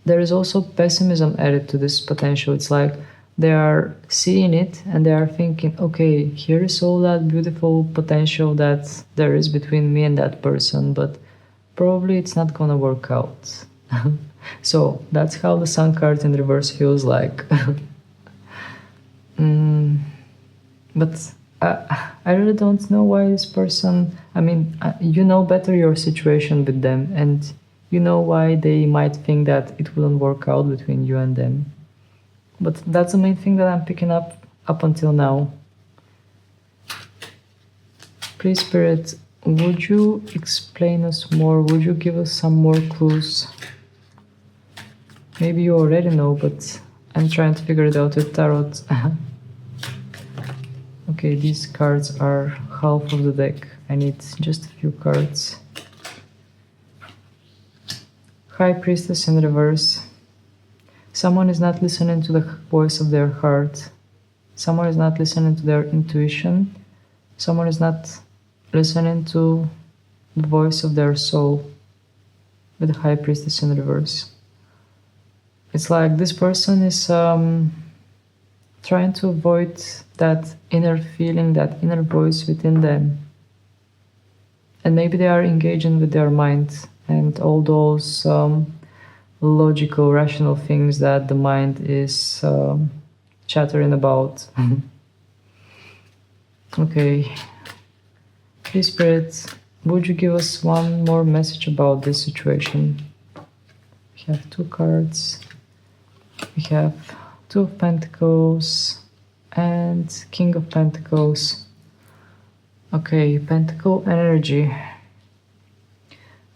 there is also pessimism added to this potential. It's like they are seeing it and they are thinking, okay, here is all that beautiful potential that there is between me and that person, but probably it's not gonna work out. So that's how the Sun card in reverse feels like. But I really don't know why this person, I mean, you know better your situation with them, and you know why they might think that it wouldn't work out between you and them. But that's the main thing that I'm picking up until now. Please, Spirit, would you explain us more? Would you give us some more clues? Maybe you already know, but I'm trying to figure it out with tarot. Okay, these cards are half of the deck. I need just a few cards. High Priestess in reverse. Someone is not listening to the voice of their heart. Someone is not listening to their intuition. Someone is not listening to the voice of their soul with the High Priestess in reverse. It's like this person is trying to avoid that inner feeling, that inner voice within them. And maybe they are engaging with their mind and all those logical, rational things that the mind is chattering about. Okay. Please, Spirit, would you give us one more message about this situation? We have 2 cards. We have 2 of Pentacles and King of Pentacles. Okay, Pentacle energy.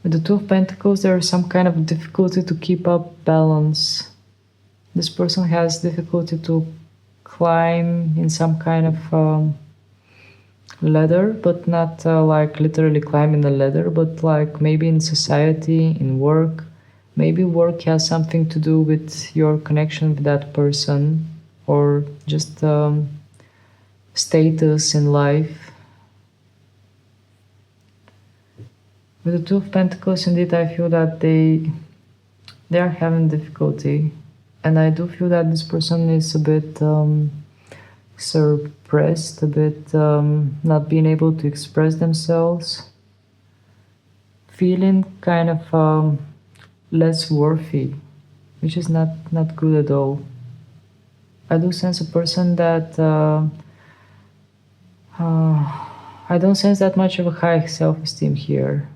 With the 2 of Pentacles, there is some kind of difficulty to keep up balance. This person has difficulty to climb in some kind of ladder, but not like literally climbing the ladder, but like maybe in society, in work. Maybe work has something to do with your connection with that person, or just status in life. With the 2 of Pentacles, indeed, I feel that they are having difficulty, and I do feel that this person is a bit suppressed, a bit not being able to express themselves, feeling kind of less worthy, which is not good at all. I do sense a person that I don't sense that much of a high self-esteem here.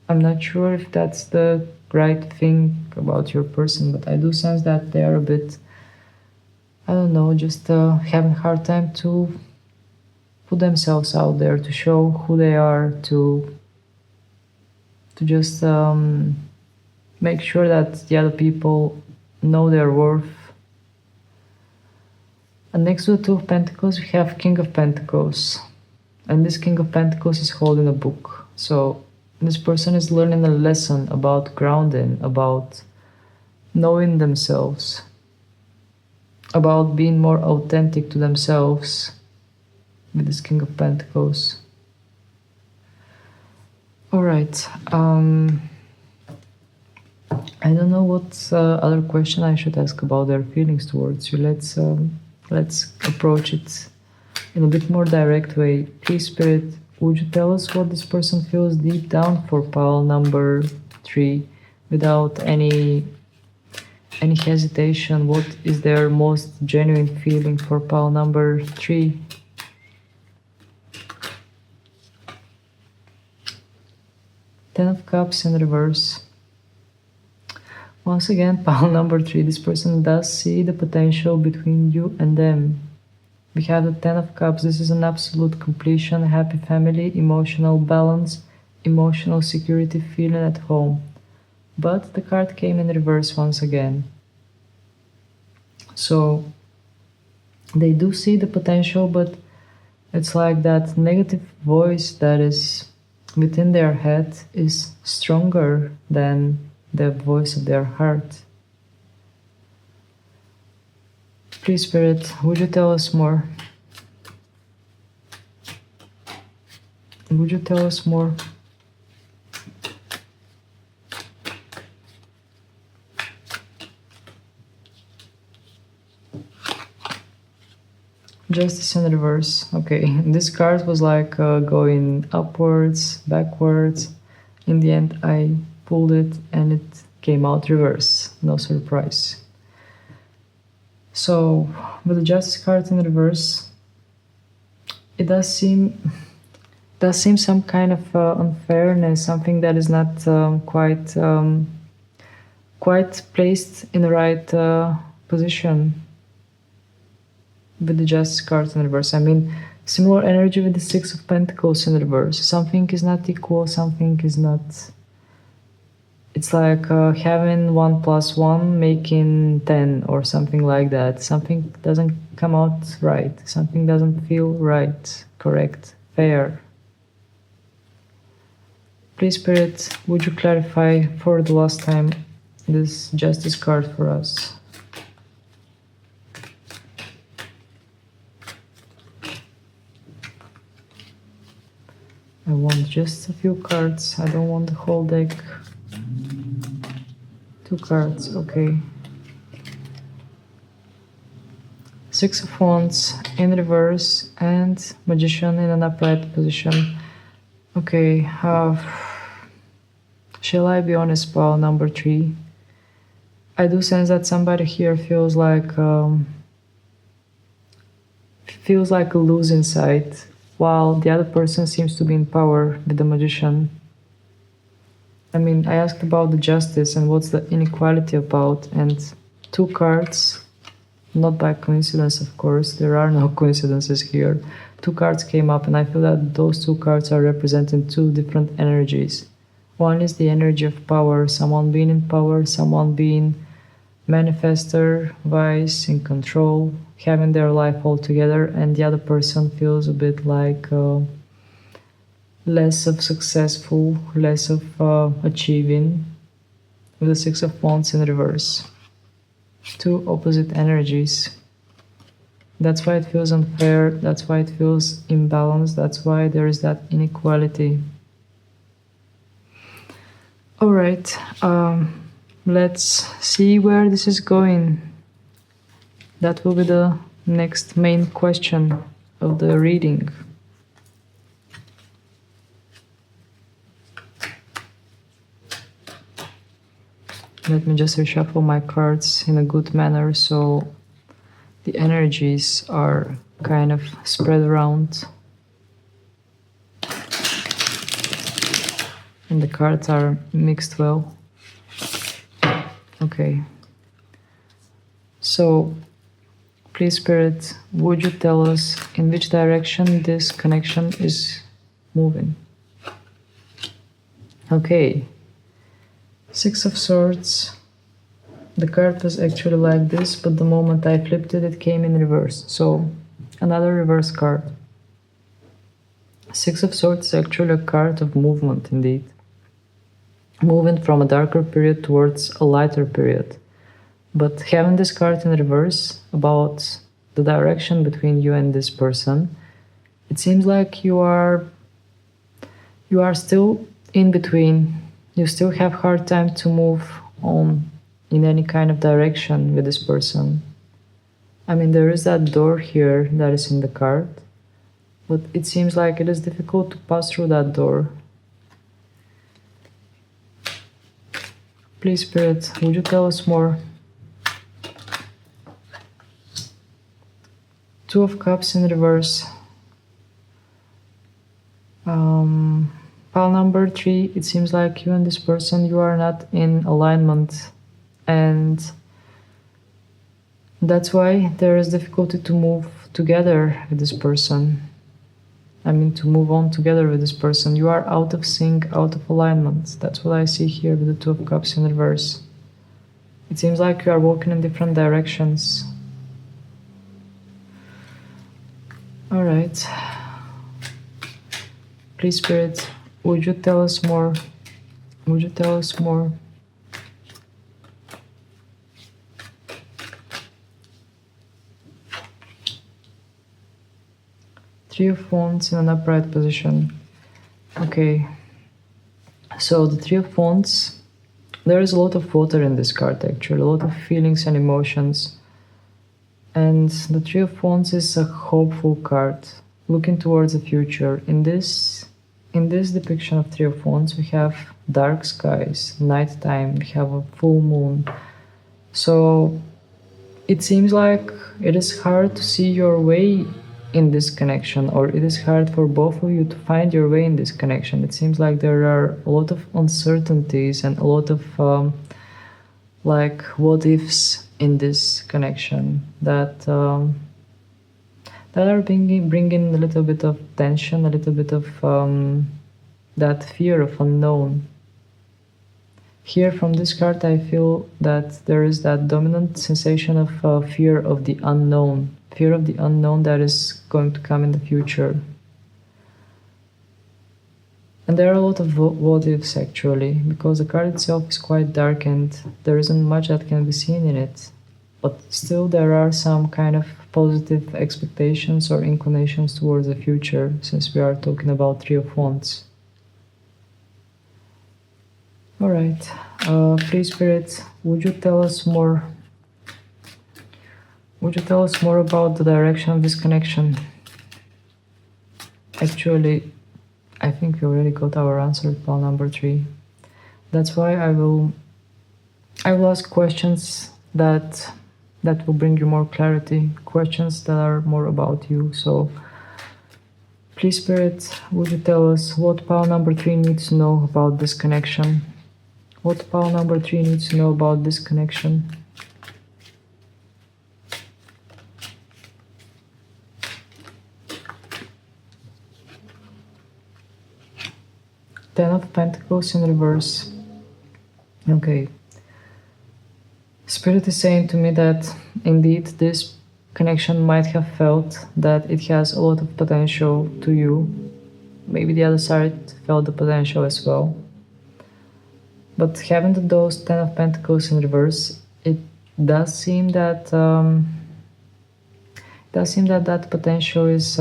I'm not sure if that's the right thing about your person, but I do sense that they are a bit, I don't know, just having a hard time to put themselves out there, to show who they are, to just make sure that the other people know their worth. And next to the 2 of Pentacles, we have King of Pentacles. And this King of Pentacles is holding a book. So this person is learning a lesson about grounding, about knowing themselves, about being more authentic to themselves with this King of Pentacles. Alright, I don't know what other question I should ask about their feelings towards you. Let's approach it in a bit more direct way. Please, Spirit, would you tell us what this person feels deep down for pile number 3 without any hesitation? What is their most genuine feeling for pile number 3? Ten of Cups in reverse. Once again, pile number 3, this person does see the potential between you and them. We have the 10 of Cups. This is an absolute completion, happy family, emotional balance, emotional security, feeling at home. But the card came in reverse once again. So they do see the potential, but it's like that negative voice that is within their head is stronger than the voice of their heart. Please, Spirit, would you tell us more? Would you tell us more? Justice in reverse. Okay, this card was like going upwards, backwards. In the end, I pulled it and it came out reverse. No surprise. So, with the Justice card in reverse, it does seem some kind of unfairness, something that is not quite placed in the right position. With the Justice card in reverse, I mean, similar energy with the 6 of Pentacles in reverse. Something is not equal, something is not. It's like having 1 + 1 making 10 or something like that. Something doesn't come out right. Something doesn't feel right, correct, fair. Please, Spirit, would you clarify for the last time this Justice card for us? I want just a few cards. I don't want the whole deck. 2 cards, okay. 6 of Wands in reverse and Magician in an upright position. Okay, shall I be honest, pile number 3? I do sense that somebody here feels like feels like a lose inside, while the other person seems to be in power with the magician. I mean, I asked about the justice and what's the inequality about, and two cards, not by coincidence, of course, there are no coincidences here. Two cards came up, and I feel that those two cards are representing two different energies. One is the energy of power, someone being in power, someone being manifester, wise, in control, having their life all together, and the other person feels a bit like less of successful, less of achieving, with the Six of Wands in reverse. Two opposite energies. That's why it feels unfair, that's why it feels imbalanced, that's why there is that inequality. Alright, let's see where this is going. That will be the next main question of the reading. Let me just reshuffle my cards in a good manner so the energies are kind of spread around and the cards are mixed well. Okay. So, please Spirit, would you tell us in which direction this connection is moving? Okay. Six of Swords. The card was actually like this, but the moment I flipped it, it came in reverse. So, another reverse card. Six of Swords is actually a card of movement, indeed. Moving from a darker period towards a lighter period. But having this card in reverse about the direction between you and this person, it seems like you are still in between. You still have hard time to move on in any kind of direction with this person. I mean, there is that door here that is in the card, but it seems like it is difficult to pass through that door. Please, Spirit, would you tell us more? Two of Cups in reverse. Pile number 3, it seems like you and this person, you are not in alignment, and that's why there is difficulty to move together with this person. I mean, to move on together with this person. You are out of sync, out of alignment. That's what I see here with the Two of Cups in reverse. It seems like you are walking in different directions. Alright. Please, Spirit, would you tell us more? Would you tell us more? Three of Wands in an upright position. Okay. So the Three of Wands, there is a lot of water in this card actually, a lot of feelings and emotions. And the Three of Wands is a hopeful card, looking towards the future. In this depiction of Three of Wands, we have dark skies, nighttime, we have a full moon. So it seems like it is hard to see your way in this connection, or it is hard for both of you to find your way in this connection. It seems like there are a lot of uncertainties and a lot of like what ifs in this connection that are bringing a little bit of tension, a little bit of that fear of unknown. Here from this card I feel that there is that dominant sensation of fear of the unknown. Fear of the unknown that is going to come in the future. And there are a lot of what ifs actually, because the card itself is quite dark and there isn't much that can be seen in it. But still there are some kind of positive expectations or inclinations towards the future, since we are talking about Three of Wands. Alright, please Spirit, would you tell us more? Would you tell us more about the direction of this connection? Actually, I think we already got our answer at pile number 3. That's why I will ask questions that that will bring you more clarity, questions that are more about you. So please, Spirit, would you tell us what pile number 3 needs to know about this connection? What pile number 3 needs to know about this connection? Ten of Pentacles in reverse. Okay. Spirit is saying to me that indeed this connection might have felt that it has a lot of potential to you. Maybe the other side felt the potential as well. But having those Ten of Pentacles in reverse, it does seem that that potential is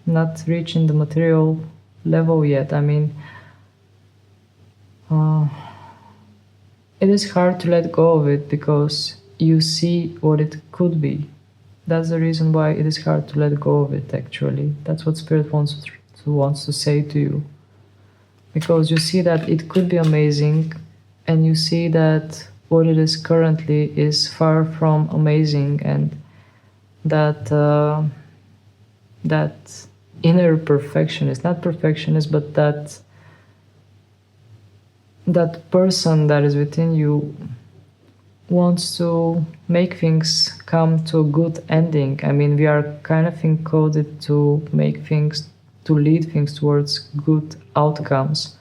not reaching the material level yet. I mean, it is hard to let go of it because you see what it could be. That's the reason why it is hard to let go of it, actually. That's what Spirit wants to say to you. Because you see that it could be amazing, and you see that what it is currently is far from amazing, and that that inner perfectionist, not perfectionist, but that person that is within you wants to make things come to a good ending. I mean, we are kind of encoded to make things, to lead things towards good outcomes,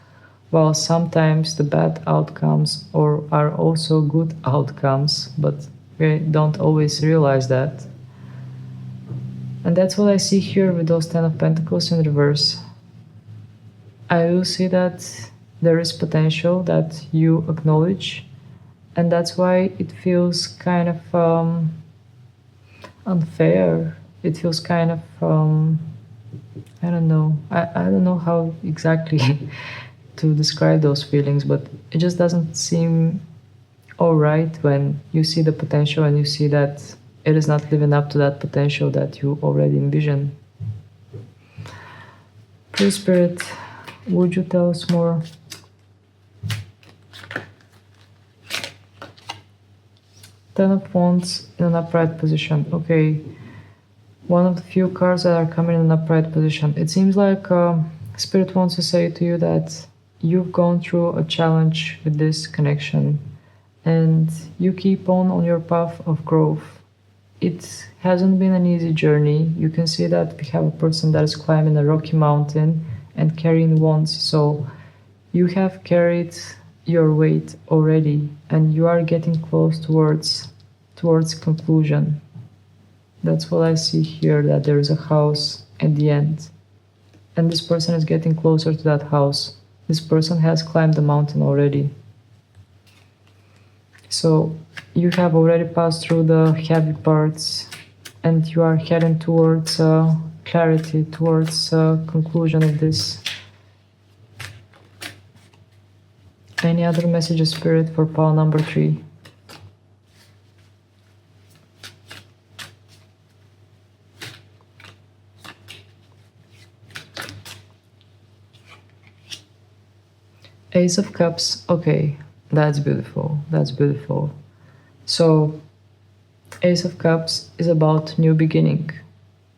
while sometimes the bad outcomes are also good outcomes, but we don't always realize that. And that's what I see here with those Ten of Pentacles in reverse. I will see that there is potential that you acknowledge, and that's why it feels kind of unfair. It feels kind of I don't know. I don't know how exactly to describe those feelings, but it just doesn't seem alright when you see the potential and you see that it is not living up to that potential that you already envision. Please, Spirit, would you tell us more? Ten of Wands in an upright position. Okay, one of the few cards that are coming in an upright position. It seems like Spirit wants to say to you that you've gone through a challenge with this connection, and you keep on your path of growth. It hasn't been an easy journey. You can see that we have a person that is climbing a rocky mountain and carrying wands. So you have carried your weight already, and you are getting close towards conclusion. That's what I see here, that there is a house at the end, and this person is getting closer to that house. This person has climbed the mountain already. So you have already passed through the heavy parts, and you are heading towards clarity, towards conclusion of this. Any other messages, Spirit, for pile number 3? Ace of Cups. Okay, that's beautiful. That's beautiful. So, Ace of Cups is about new beginning,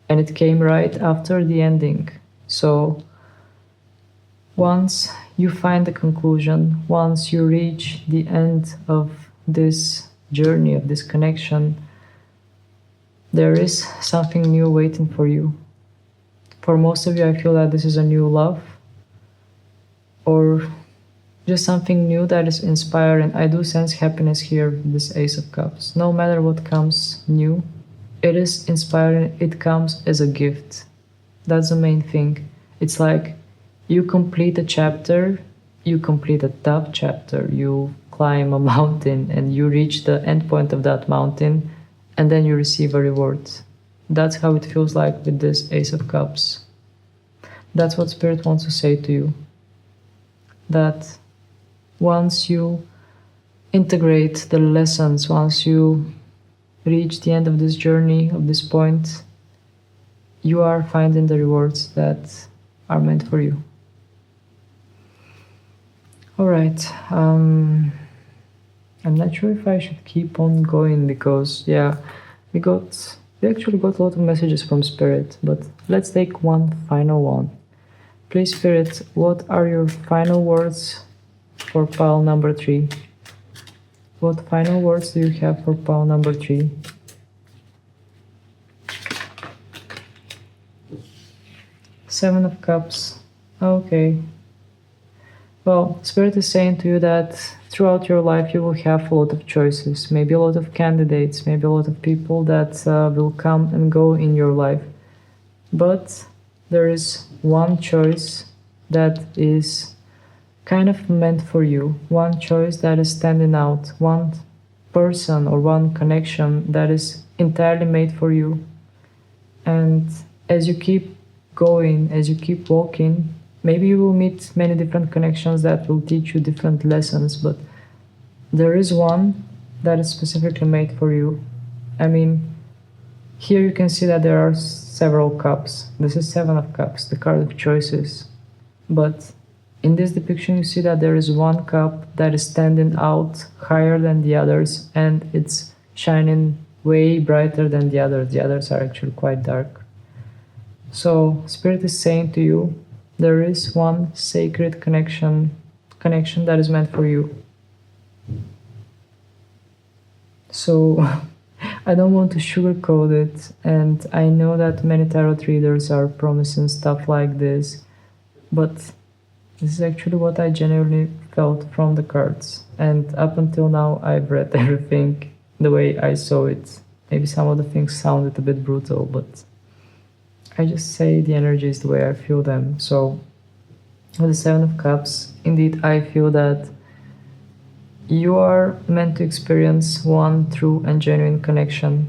and it came right after the ending. So, once you find the conclusion, once you reach the end of this journey, of this connection, there is something new waiting for you. For most of you, I feel that this is a new love, or just something new that is inspiring. I do sense happiness here with this Ace of Cups. No matter what comes new, it is inspiring. It comes as a gift. That's the main thing. It's like you complete a chapter, you complete a tough chapter, you climb a mountain and you reach the end point of that mountain, and then you receive a reward. That's how it feels like with this Ace of Cups. That's what Spirit wants to say to you. That once you integrate the lessons, once you reach the end of this journey, of this point, you are finding the rewards that are meant for you. All right. I'm not sure if I should keep on going because, yeah, we actually got a lot of messages from Spirit, but let's take one final one. Please, Spirit, what are your final words for pile number 3? What final words do you have for pile number 3? Seven of Cups. Okay. Well, Spirit is saying to you that throughout your life you will have a lot of choices, maybe a lot of candidates, maybe a lot of people that will come and go in your life. But there is one choice that is kind of meant for you, one choice that is standing out, one person or one connection that is entirely made for you. And as you keep going, as you keep walking, maybe you will meet many different connections that will teach you different lessons, but there is one that is specifically made for you. I mean, here you can see that there are several cups. This is Seven of Cups, the card of choices. But in this depiction, you see that there is one cup that is standing out higher than the others, and it's shining way brighter than the others. The others are actually quite dark. So Spirit is saying to you, there is one sacred connection that is meant for you. So I don't want to sugarcoat it, and I know that many tarot readers are promising stuff like this, but this is actually what I genuinely felt from the cards. And up until now, I've read everything the way I saw it. Maybe some of the things sounded a bit brutal, but I just say the energy is the way I feel them. So with the Seven of Cups, indeed, I feel that you are meant to experience one true and genuine connection.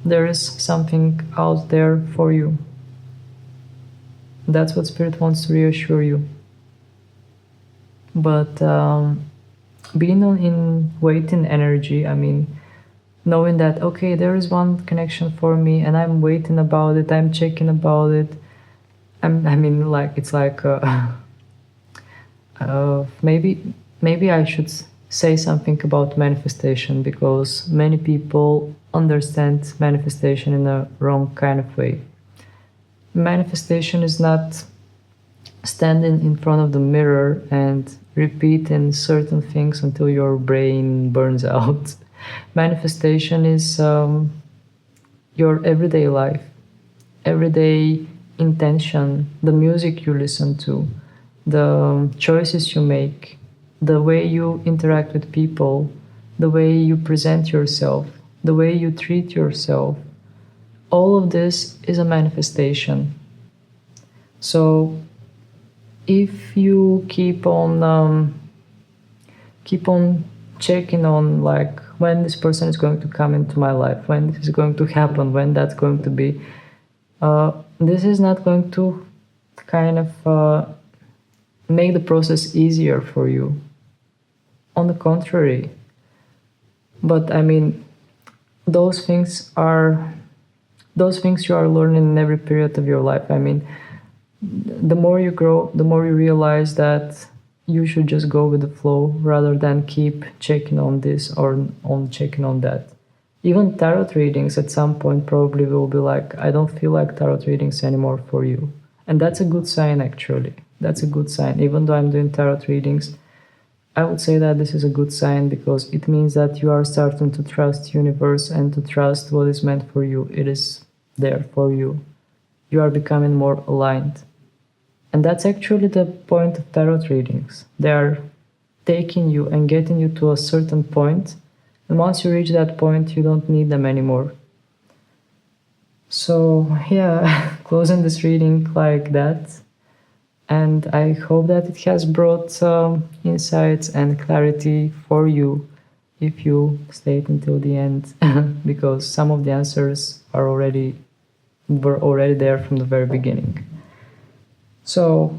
There is something out there for you. That's what Spirit wants to reassure you. But being in waiting energy, I mean, knowing that, okay, there is one connection for me and I'm waiting about it, I'm checking about it. Maybe I should say something about manifestation, because many people understand manifestation in a wrong kind of way. Manifestation is not standing in front of the mirror and repeating certain things until your brain burns out. Manifestation is your everyday life, everyday intention, the music you listen to, the choices you make, the way you interact with people, the way you present yourself, the way you treat yourself. All of this is a manifestation. So if you keep on checking on, like, when this person is going to come into my life, when this is going to happen, when that's going to be, this is not going to kind of make the process easier for you. On the contrary. But I mean, those things you are learning in every period of your life. I mean, the more you grow, the more you realize that you should just go with the flow rather than keep checking on this or on checking on that. Even tarot readings at some point probably will be like, I don't feel like tarot readings anymore for you. And that's a good sign, actually. That's a good sign. Even though I'm doing tarot readings, I would say that this is a good sign, because it means that you are starting to trust universe and to trust what is meant for you. It is there for you. You are becoming more aligned. And that's actually the point of tarot readings. They are taking you and getting you to a certain point, and once you reach that point, you don't need them anymore. So yeah, closing this reading like that. And I hope that it has brought insights and clarity for you if you stayed until the end, because some of the answers were already there from the very beginning. So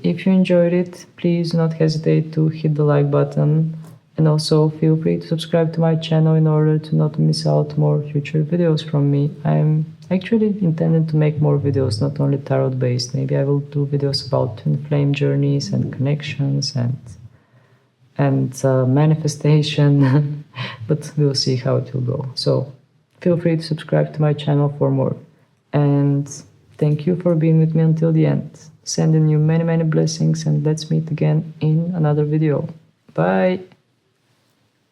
if you enjoyed it, please do not hesitate to hit the like button, and also feel free to subscribe to my channel in order to not miss out more future videos from me. I'm actually intending to make more videos, not only tarot based. Maybe I will do videos about twin flame journeys and connections and manifestation, but we'll see how it will go. So feel free to subscribe to my channel for more. And thank you for being with me until the end. Sending you many, many blessings, and let's meet again in another video. Bye!